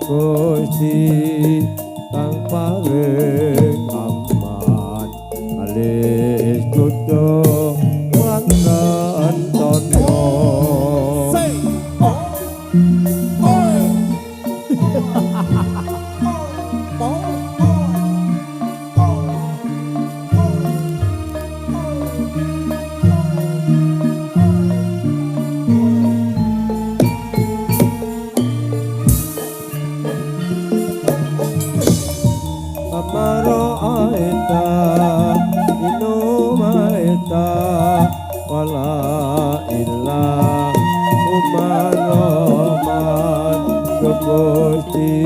Gusti kang paling aman alis kudu langgan tono Amaro aita inuma aita wala illa umaroman Gusti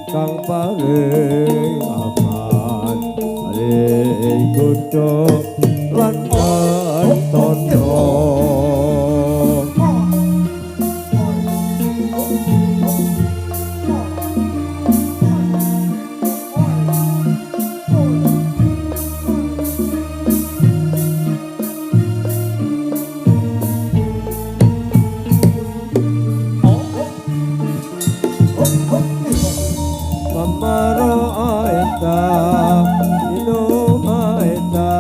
kang paling aman alih kudu lan tono Amaro aita inuma aita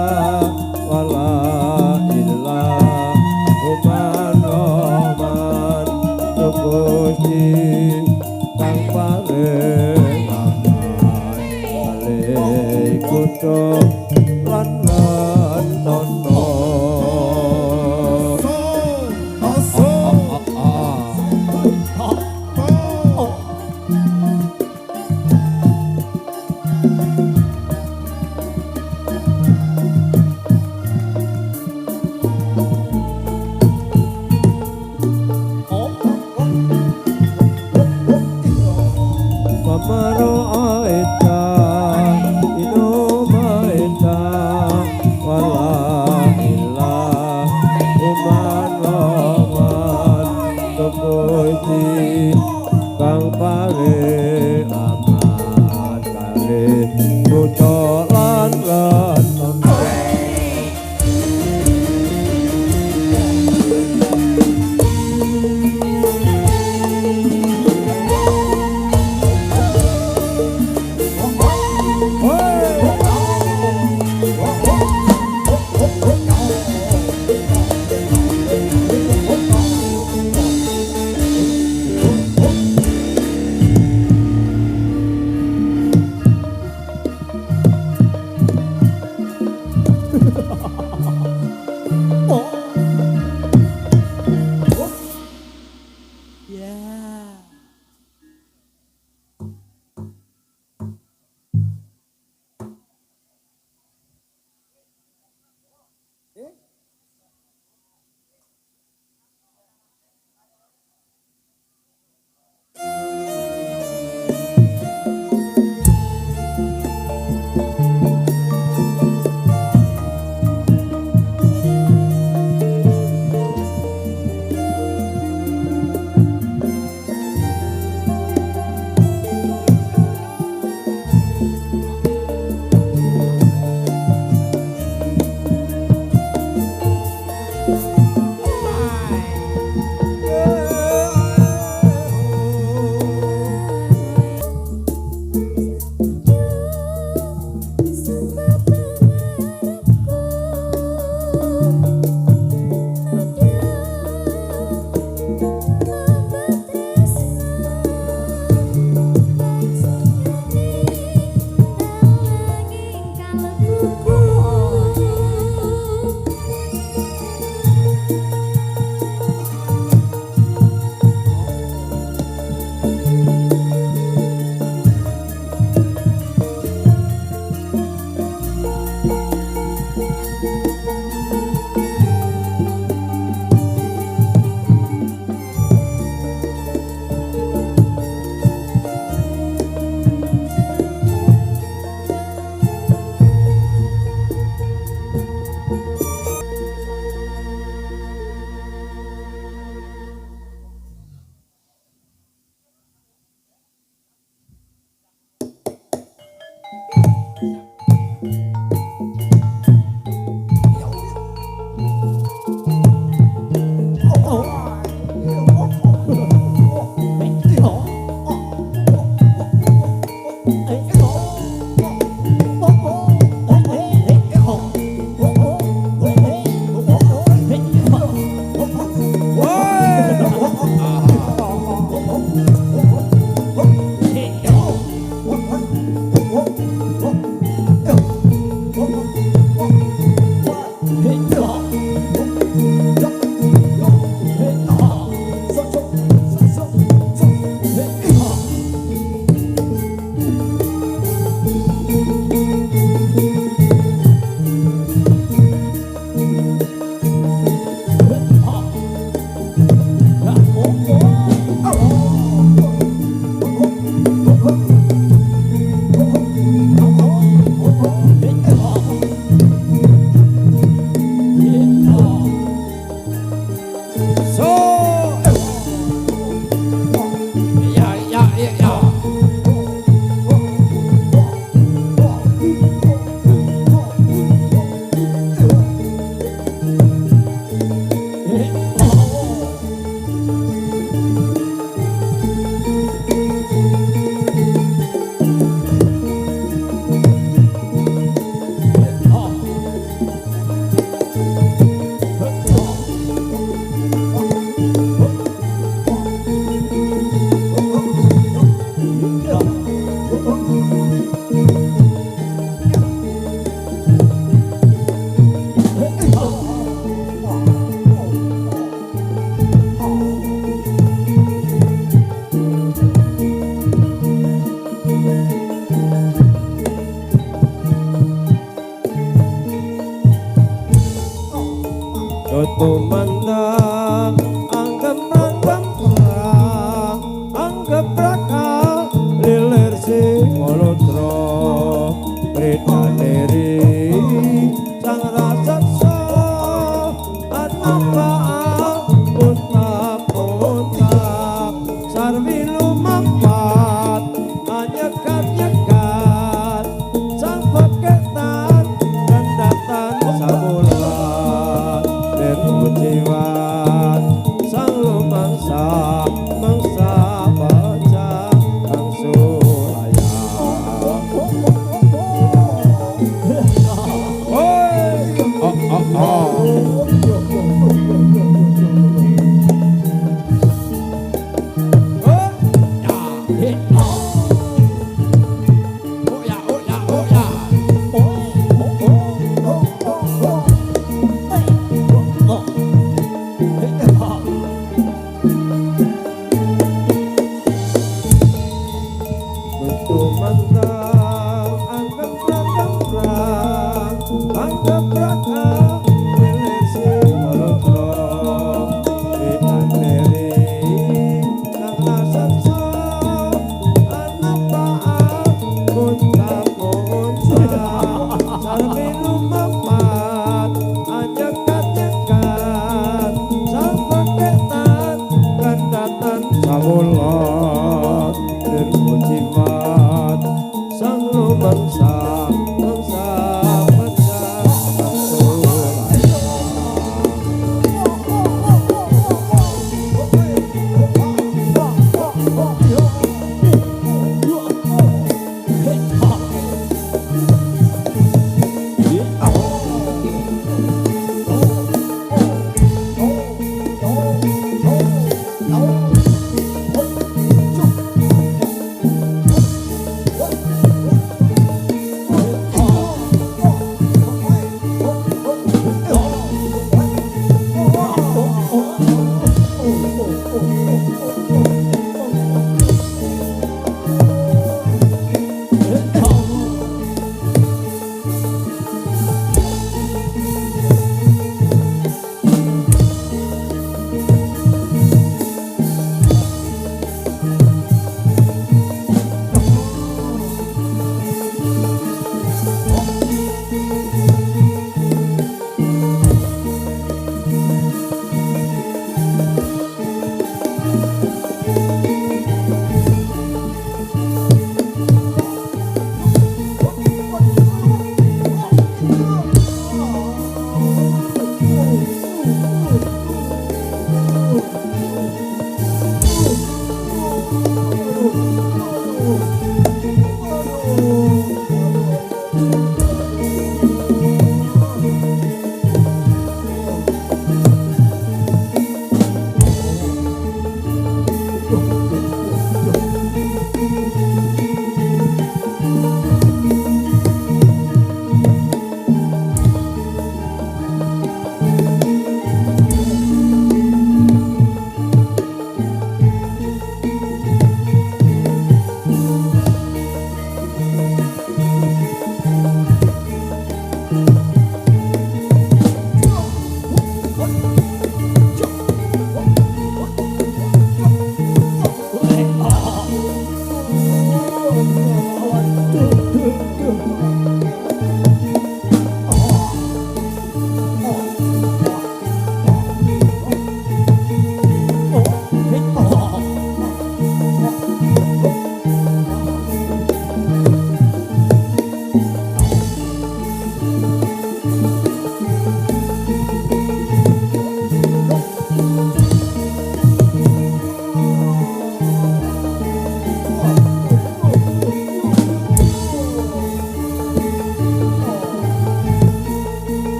So ya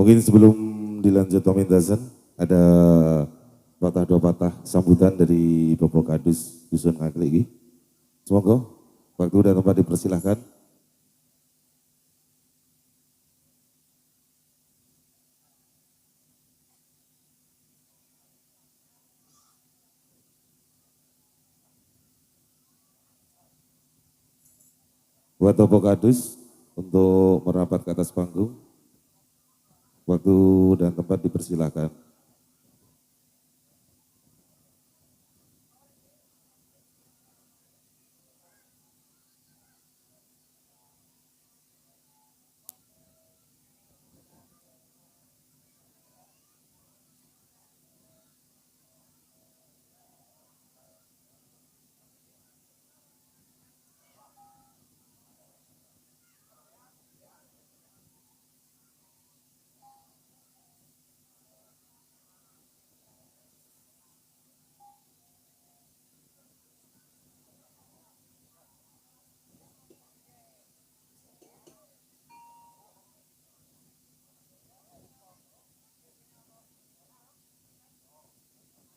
Mungkin sebelum dilanjut pementasan ada patah dua patah sambutan dari Bapak Kadus Dusun Ngaklik iki. Semoga waktu dan tempat dipersilahkan. Buat Bapak Kadus untuk merapat ke atas panggung, waktu dan tempat dipersilahkan.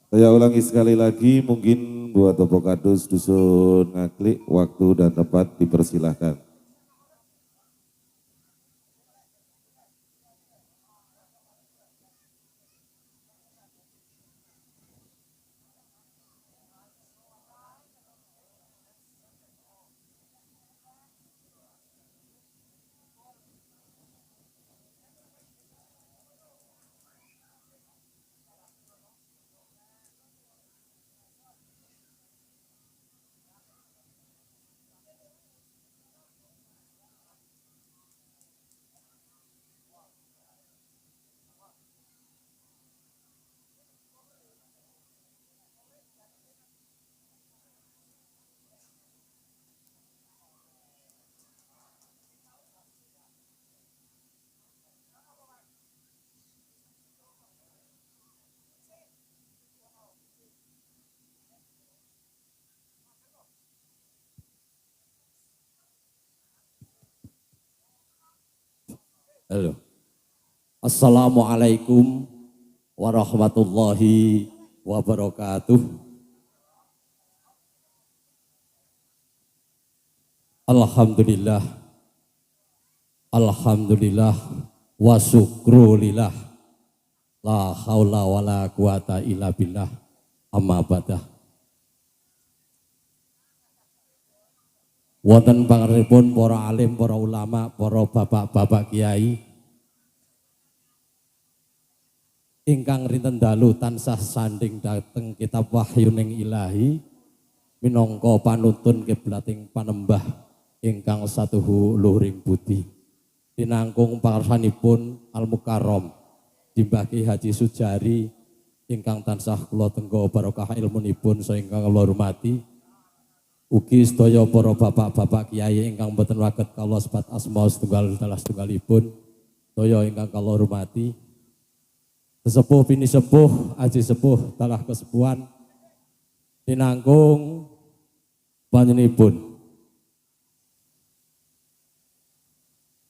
Saya ulangi sekali lagi, mungkin buat Bapak Kadus Dusun Ngaklik, waktu dan tempat dipersilahkan. Halo. Assalamualaikum warahmatullahi wabarakatuh. Alhamdulillah. Alhamdulillah wa syukrulillah. La haula wa la quwata illa billah. Amma badah. Wonten pangarenipun para alim, para ulama, para bapak-bapak kiai ingkang rinten dalu tansah sanding dhateng kitab wahyuning ilahi minangka panuntun kiblating panembah ingkang satuhu luhuring budi. Tinangkung pangarsanipun Al Mukarrom Simbah Ki Haji Sujari ingkang tansah kula tenggo barokah ilmunipun saha ingkang kula hormati. Ugi sedaya para bapak-bapak kiai ingkang boten waget kawula sebat asma setunggal dalah setunggalipun, sedaya ingkang kawula hormati. Sesepuh bini sepuh, aji sepuh dalah kesepuhan tinangkung panjenenganipun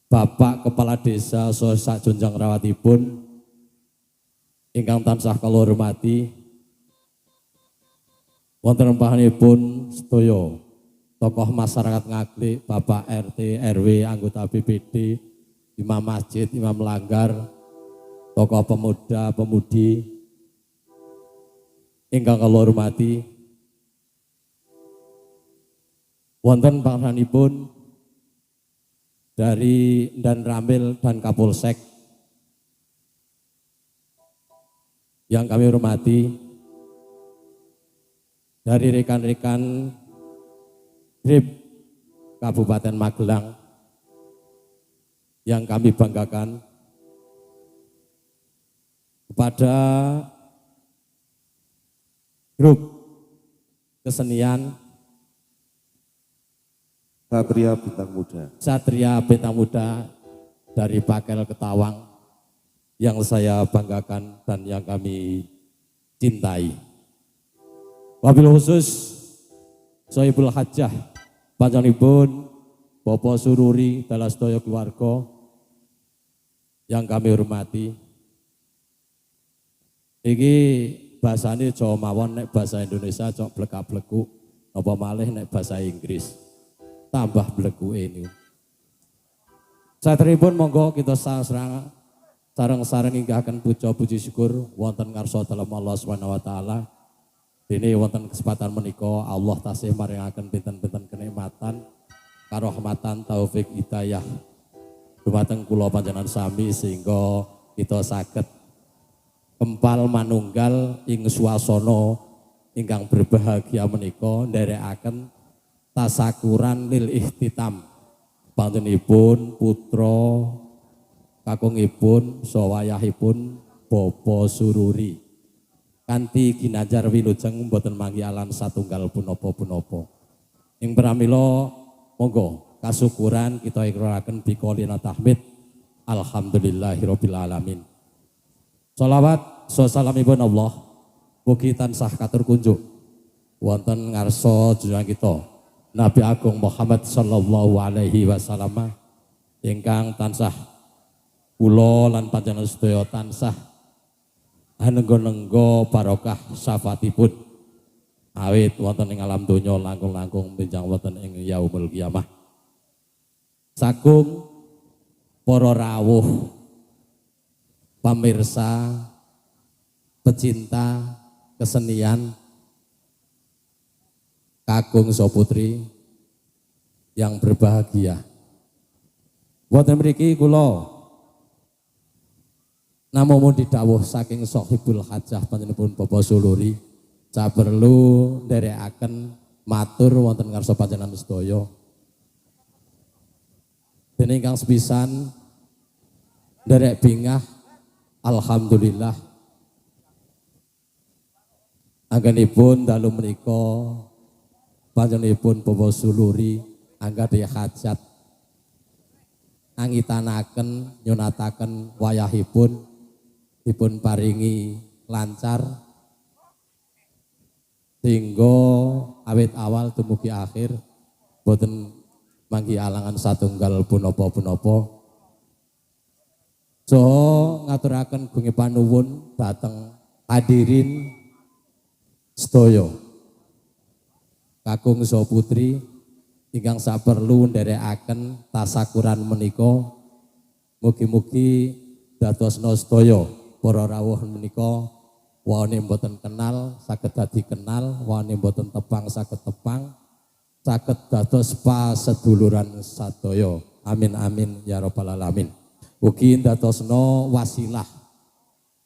Bapak Kepala Desa saha sakjunjang rawatipun ingkang tansah kawula hormati. Wonten rempahanipun sedaya tokoh masyarakat Ngaklik, Bapak RT, RW, anggota BPD, Imam Masjid, Imam Langgar, tokoh pemuda, pemudi ingkang kula hormati. Wonten pangaranipun dari Dan Ramil dan Kapolsek yang kami hormati, dari rekan-rekan DRIP Kabupaten Magelang yang kami banggakan, kepada grup kesenian Satria Bintang Muda. Satria Bintang Muda dari Pakel Ketawang yang saya banggakan dan yang kami cintai. Wabil khusus Sohibul Hajjah panjenenganipun Bapak Sururi dalah sedaya keluarga yang kami hormati, iki bahasane Jawa mawon, nek bahasa Indonesia cok bleka-bleku, apa malih nek bahasa Inggris tambah bleku ini. Satripun monggo kita sareng-sareng inggahaken puja puji syukur wonten ngarsa dalem Allah Subhanahu wa taala. Dene wonten kesempatan menika Allah tasih maringaken pinten-pinten kenikmatan, karahmatan, taufik, hidayah dumateng kula panjenengan sami sehingga kita saged kempal manunggal ing swasana ingkang berbahagia menika nderekaken tasakuran lil ihtitam panjenenganipun putra kakungipun sawayahipun Bapa Sururi kanthi ginanjar wilujeng boten manggihalan satunggal punapa-punapa. Ing pramila monggo kasukuran kita ikraraken biqolina tahmid alhamdulillahirabbil alamin. Shalawat salamipun Allah mugi tansah katur kunjuk wonten ngarsa junjungan kita Nabi Agung Muhammad sallallahu alaihi wasallam ingkang tansah kula lan panjenengan sedaya tansah hanenggo-nenggo barokah syafaatipun awit wonten ing alam donya langkung-langkung benjang wonten ing yaumul kiamah. Sagung para rawuh pamirsa pecinta kesenian kakung soputri yang berbahagia. Wonten mriki kula namung didhawuh saking Sohibul Hajah panjenenganipun Bapak Suluri ca perlu nderekaken matur wonten ngarsa panjenengan sedaya. Dene ingkang sepisan nderek bingah alhamdulillah anggenipun dalu menika panjenenganipun Bapak Suluri anggadhe hajat angitanaken nyunataken wayahipun dipun paringi lancar sehingga awit awal dumugi akhir boten manggi alangan satunggal punapa-punapa. So ngaturaken gunge panuwun dhateng hadirin sedaya kakung saha putri ingkang saperlu nderekaken tasakuran menika mugi-mugi dadosna sedaya para rawuh menika wane mboten kenal saged dadi kenal, wane mboten tepang saged tepang, saged dados paseduluran sadaya. Amin amin ya rabbal alamin. Ugi dadosna wasilah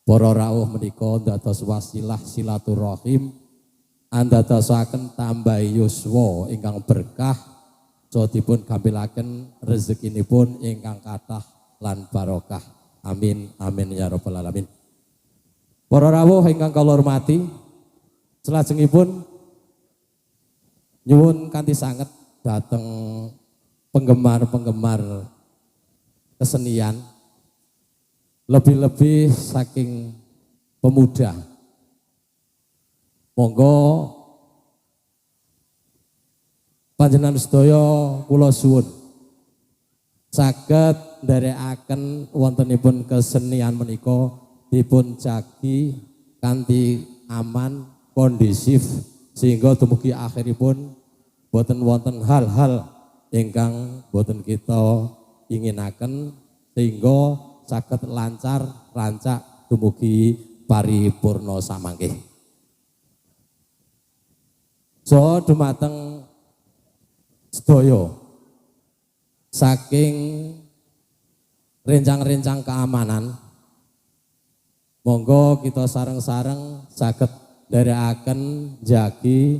para rawuh menika dados wasilah silaturahim andadosaken tambah yuswa ingkang berkah so dipun gampilaken rezekinipun ingkang kathah lan barokah. Amin amin ya rabbal alamin. Para rawuh ingkang kula hormati, salajengipun nyuwun kanthi sanget dhateng penggemar-penggemar kesenian, lebih-lebih saking pemuda. Monggo panjenengan sedaya kula suwun saged nderekaken wontenipun kesenian menika dipun jagi kanthi aman, kondisif sehingga dumugi akhiripun boten wonten hal-hal ingkang boten kita inginaken sehingga saged lancar rancak dumugi paripurna samangke. So dumateng sedaya saking rencang-rencang keamanan monggo kita sareng-sareng saged nderekaken jagi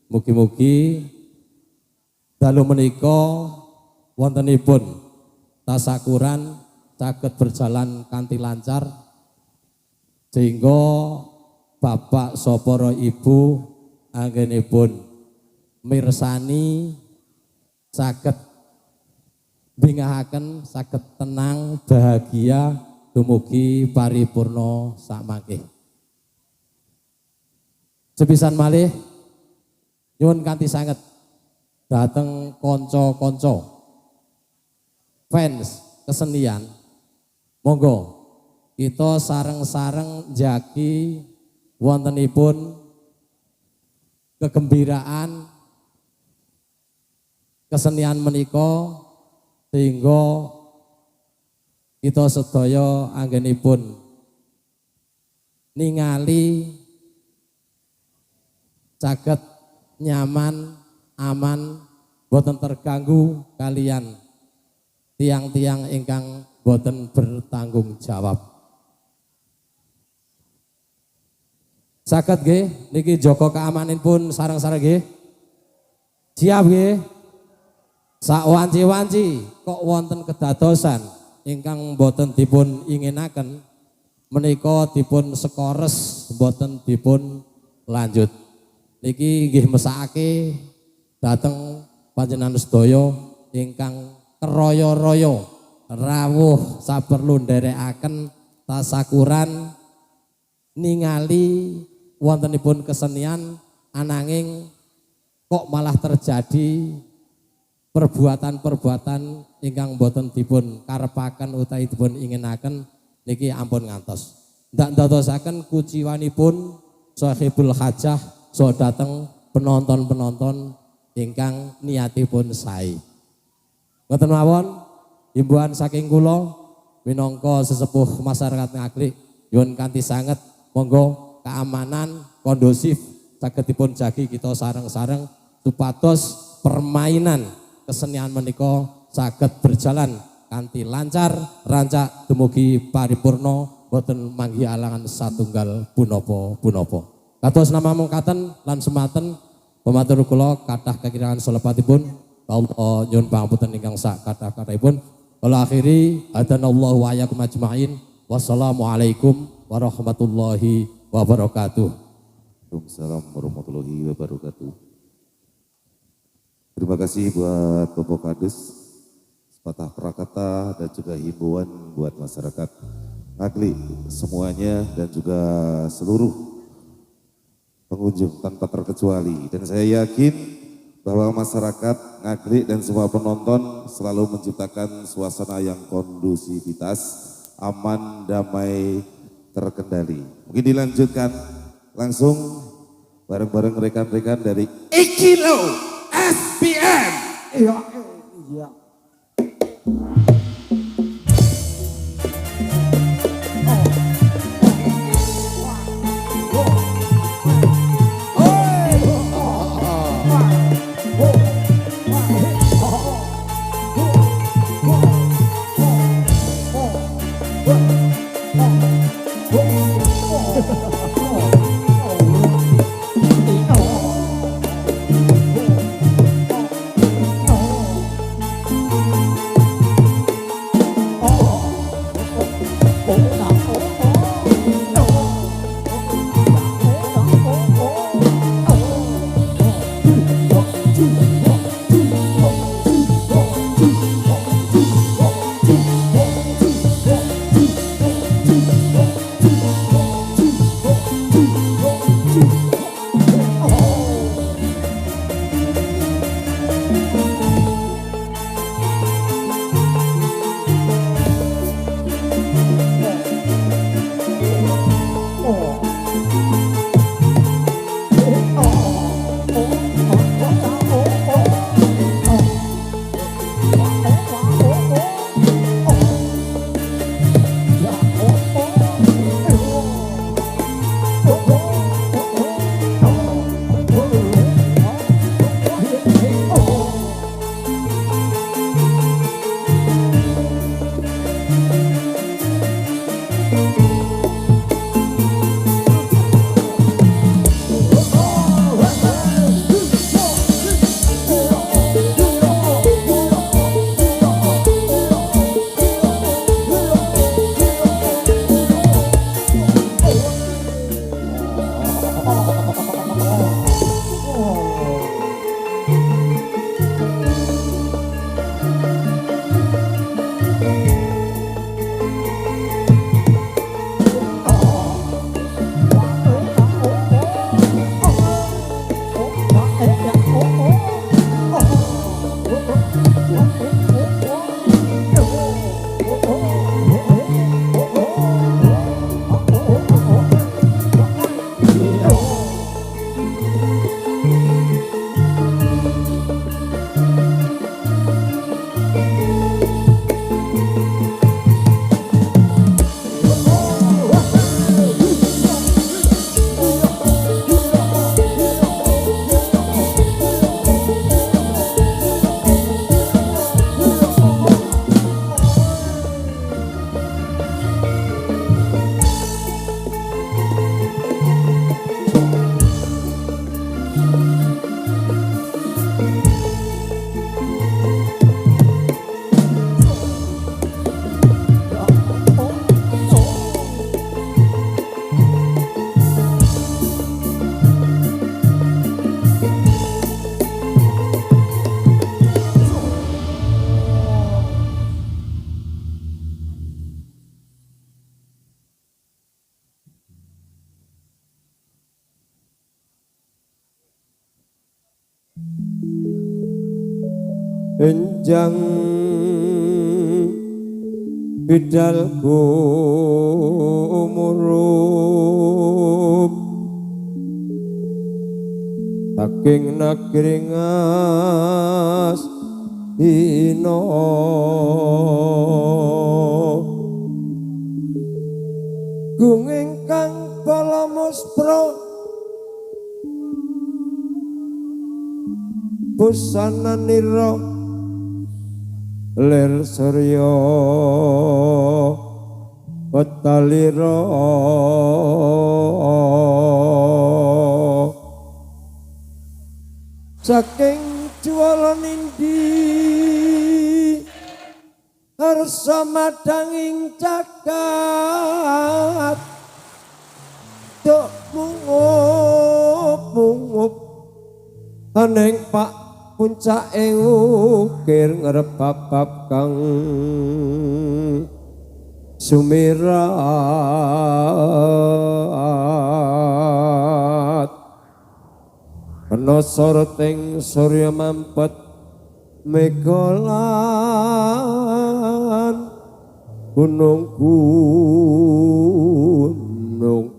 mugi-mugi dalu menika wontenipun tasakuran saged berjalan kanthi lancar sehingga bapak soporo ibu anggenipun mirsani saged bingahaken saged tenang bahagia dumugi paripurna samangke. Sepisan malih nyuwun kanthi sanget dhateng kanca-kanca fans kesenian Monggo kita sareng-sareng jagi wontenipun kegembiraan kesenian menika sehingga kita sedaya anggenipun ningali saged nyaman, aman, boten terganggu kalian tiang-tiang ingkang boten bertanggung jawab. Saged nggih niki jaga keamaninipun sareng-sareng nggih. Siap nggih. Sak wanci-wanci kok wonten kedadosan ingkang boten dipun inginaken menika dipun sekores boten dipun lanjut. Niki nggih mesake dhateng panjenengan sedaya ingkang keroyo-royo rawuh saperlu nderekaken tasakuran ningali wontenipun kesenian ananging kok malah terjadi perbuatan-perbuatan ingkang boten dipun karepaken utawi dipun inginaken niki ampun ngantos. Ndak ndadosaken kuciwanipun sahibul hajah so dateng penonton-penonton ingkang niatipun sae. Ngoten mawon himbauan saking kula minangka sesepuh masyarakat Ngaglik nyuwun kanthi sanget monggo keamanan kondusif saged dipun jagi kita sareng-sareng supados permainan kesenian menika saged berjalan kanthi lancar rancak dumugi paripurna boten manggi alangan satunggal punapa-punapa. Kados nama mungkaten lan sematen pematur kula kathah kekirangan salepatipun Allah nyuwun pangapunten ingkang sak kathah-kathahipun. Kula akhiri hadanallahu wa iyyakum ajmain. Wassalamualaikum warahmatullahi wabarakatuh. Waalaikumsalam warahmatullahi wabarakatuh. Terima kasih buat Bapak Kadus, sepatah prakata dan juga himbauan buat masyarakat Ngaglik semuanya dan juga seluruh pengunjung tanpa terkecuali. Dan saya yakin bahwa masyarakat Ngaglik dan semua penonton selalu menciptakan suasana yang kondusivitas, aman, damai, terkendali. Mungkin dilanjutkan langsung bareng-bareng rekan-rekan dari Ikilo SPM. Iya, iya. enjang bidalku murup saking negeri ngas ino gung ingkang balamuspra busananira lir surya wetalira saking juala nindi harsa madanging cagat tuk mungup aneng pak puncake ukir ngrebab kang sumirat ana soroting surya mampet megolan gunung-gunung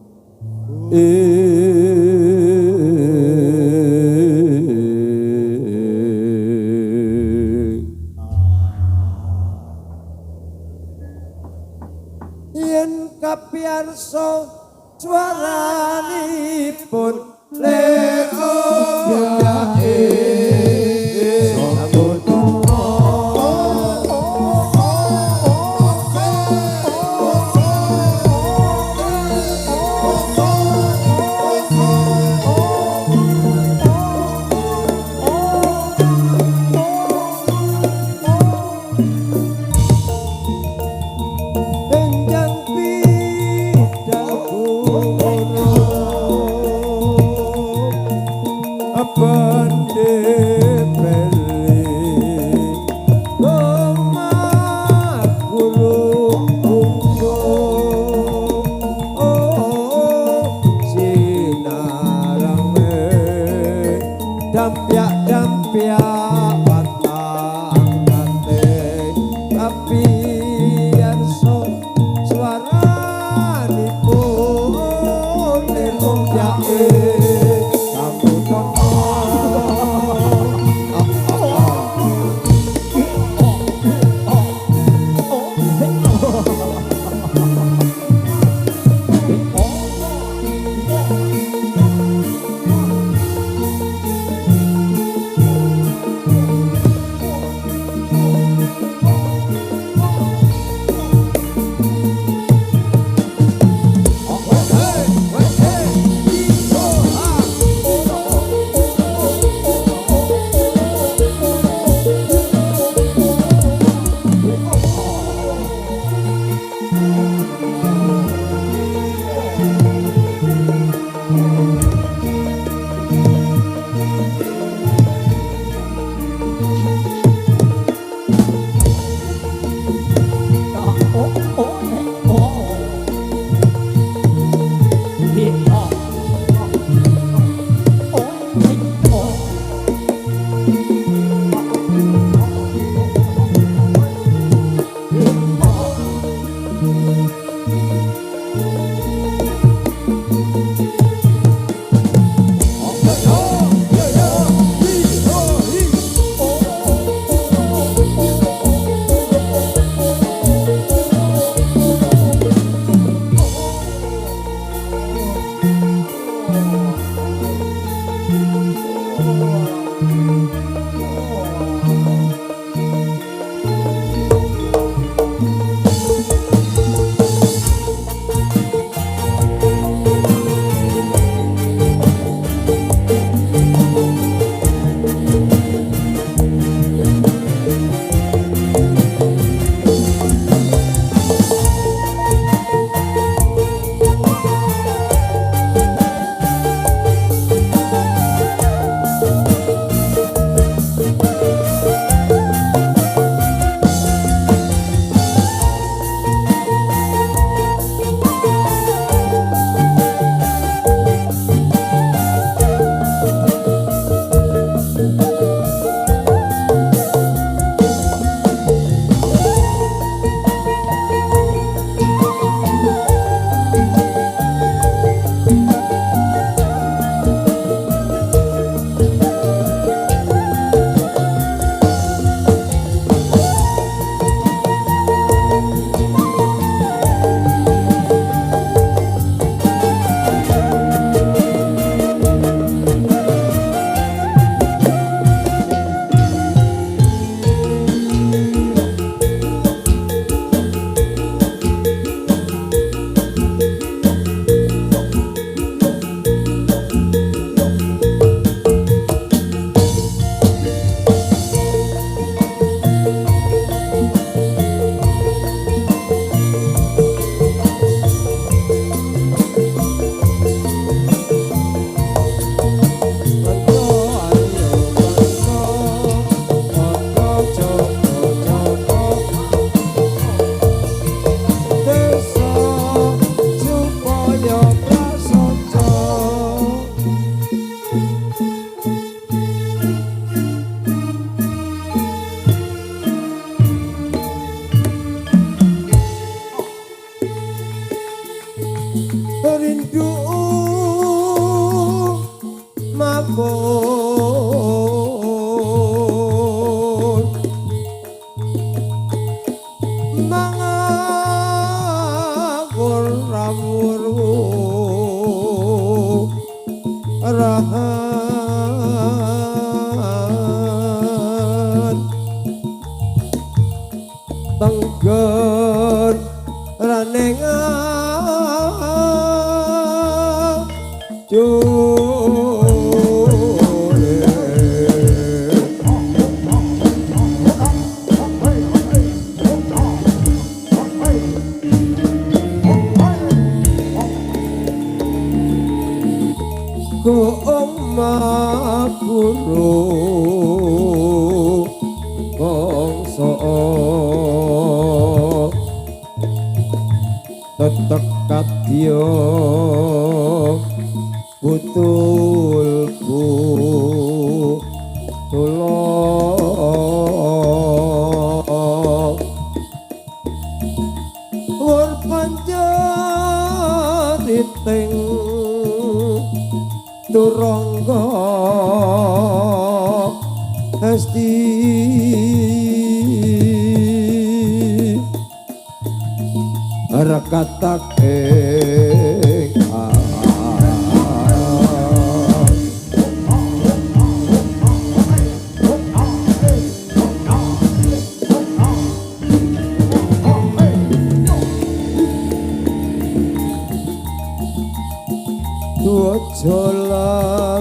yen kapiyarsa swaranipun lego biyae mabur mangapur ramuru rahan tengger ranenga ku omah guru bangsa tetek kadya putul bu tulung wor panjatiting turangga hasti rekatak Jolalayu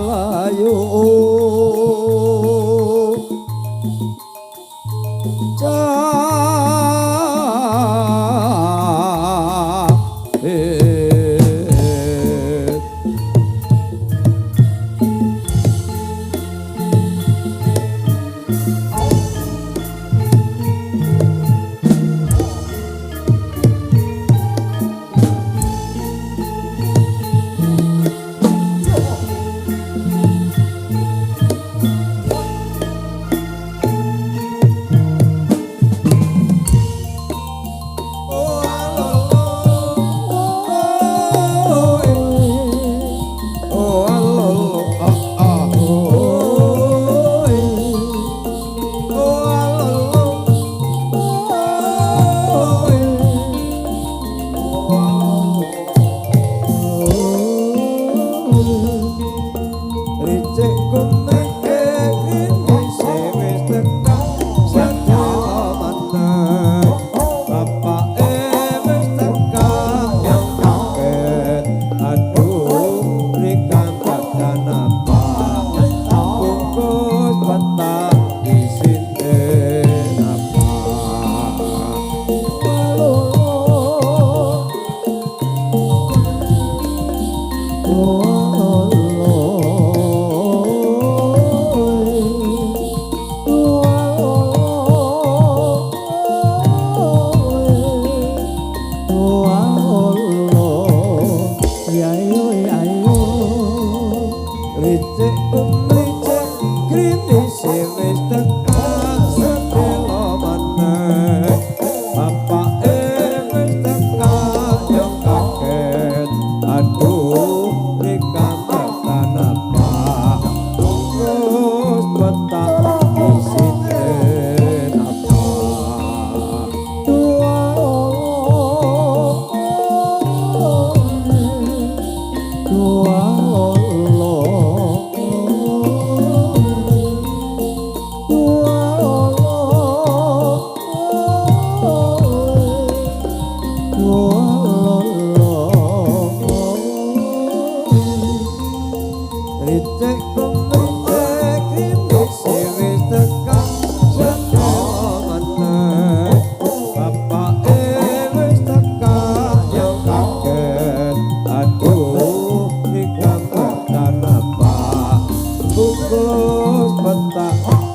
Bungkus petak